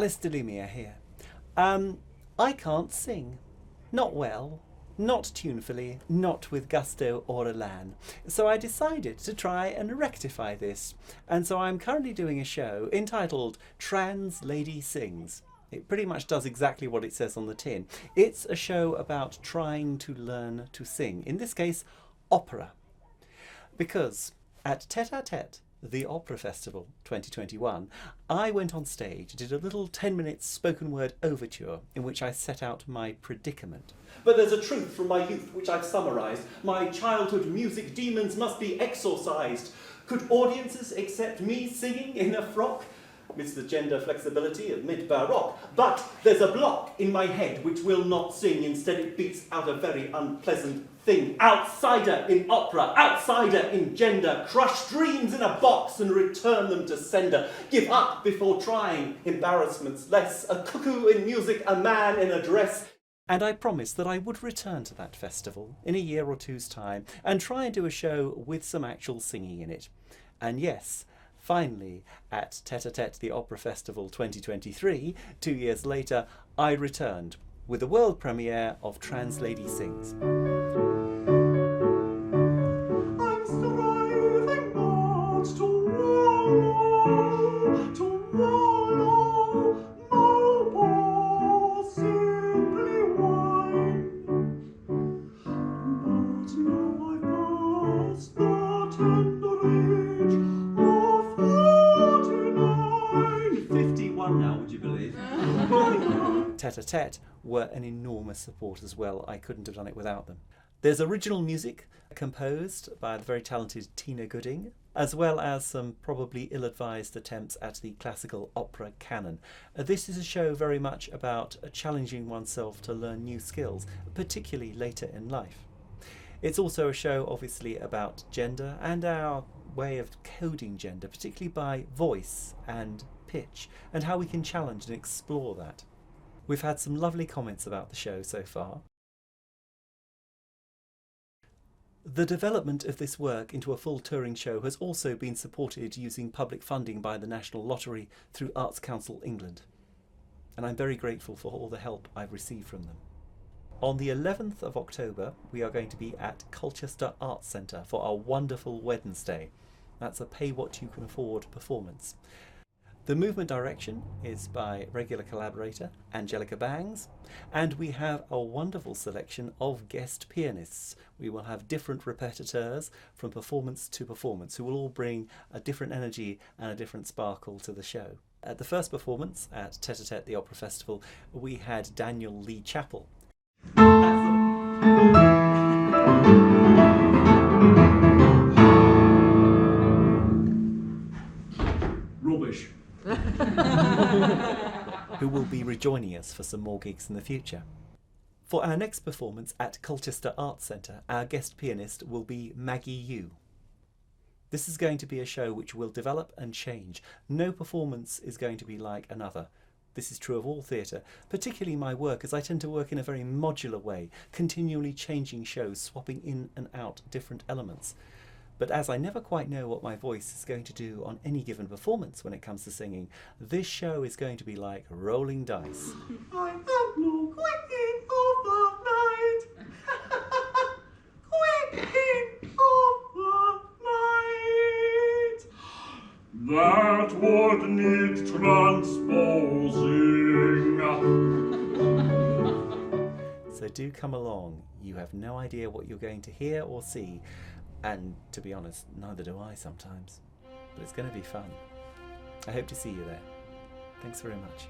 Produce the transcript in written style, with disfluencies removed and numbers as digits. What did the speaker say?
Alice Delimere here. I can't sing. Not well, not tunefully, not with gusto or elan. So I decided to try and rectify this. And so I'm currently doing a show entitled Trans Lady Sings. It pretty much does exactly what it says on the tin. It's a show about trying to learn to sing. In this case, opera. Because at Tête-a-Tete, the Opera Festival 2021, I went on stage, did a little 10-minute spoken word overture in which I set out my predicament. But there's a truth from my youth which I've summarised. My childhood music demons must be exorcised. Could audiences accept me singing in a frock? Amidst the gender flexibility of mid-baroque. But there's a block in my head which will not sing. Instead it beats out a very unpleasant thing. Outsider in opera, outsider in gender. Crush dreams in a box and return them to sender. Give up before trying, embarrassments less. A cuckoo in music, a man in a dress. And I promised that I would return to that festival in a year or two's time and try and do a show with some actual singing in it. And yes, finally, at Tete-a-Tete, the Opera Festival 2023, 2 years later, I returned with the world premiere of Trans Lady Sings. I'm striving not to wallow, more simply whine. But now I've passed the tender age of 49. 51 now, would you believe? Tete-a-Tete were an enormous support as well. I couldn't have done it without them. There's original music composed by the very talented Tina Gooding, as well as some probably ill-advised attempts at the classical opera canon. This is a show very much about challenging oneself to learn new skills, particularly later in life. It's also a show obviously about gender and our way of coding gender, particularly by voice and pitch, and how we can challenge and explore that. We've had some lovely comments about the show so far. The development of this work into a full touring show has also been supported using public funding by the National Lottery through Arts Council England. And I'm very grateful for all the help I've received from them. On the 11th of October, we are going to be at Colchester Arts Centre for our wonderful Wednesday. That's a pay what you can afford performance. The movement direction is by regular collaborator Angelica Bangs, and we have a wonderful selection of guest pianists. We will have different repetiteurs from performance to performance who will all bring a different energy and a different sparkle to the show. At the first performance at Tête-a-Tete, the Opera Festival, we had Daniel Lee Chappell. Rubbish. Who will be rejoining us for some more gigs in the future. For our next performance at Colchester Arts Centre, our guest pianist will be Maggie Yu. This is going to be a show which will develop and change. No performance is going to be like another. This is true of all theatre, particularly my work, as I tend to work in a very modular way, continually changing shows, swapping in and out different elements. But as I never quite know what my voice is going to do on any given performance when it comes to singing, this show is going to be like rolling dice. I have no quitting overnight. Quitting overnight. That would need transposing. So do come along. You have no idea what you're going to hear or see. And to be honest, neither do I sometimes. But it's going to be fun. I hope to see you there. Thanks very much.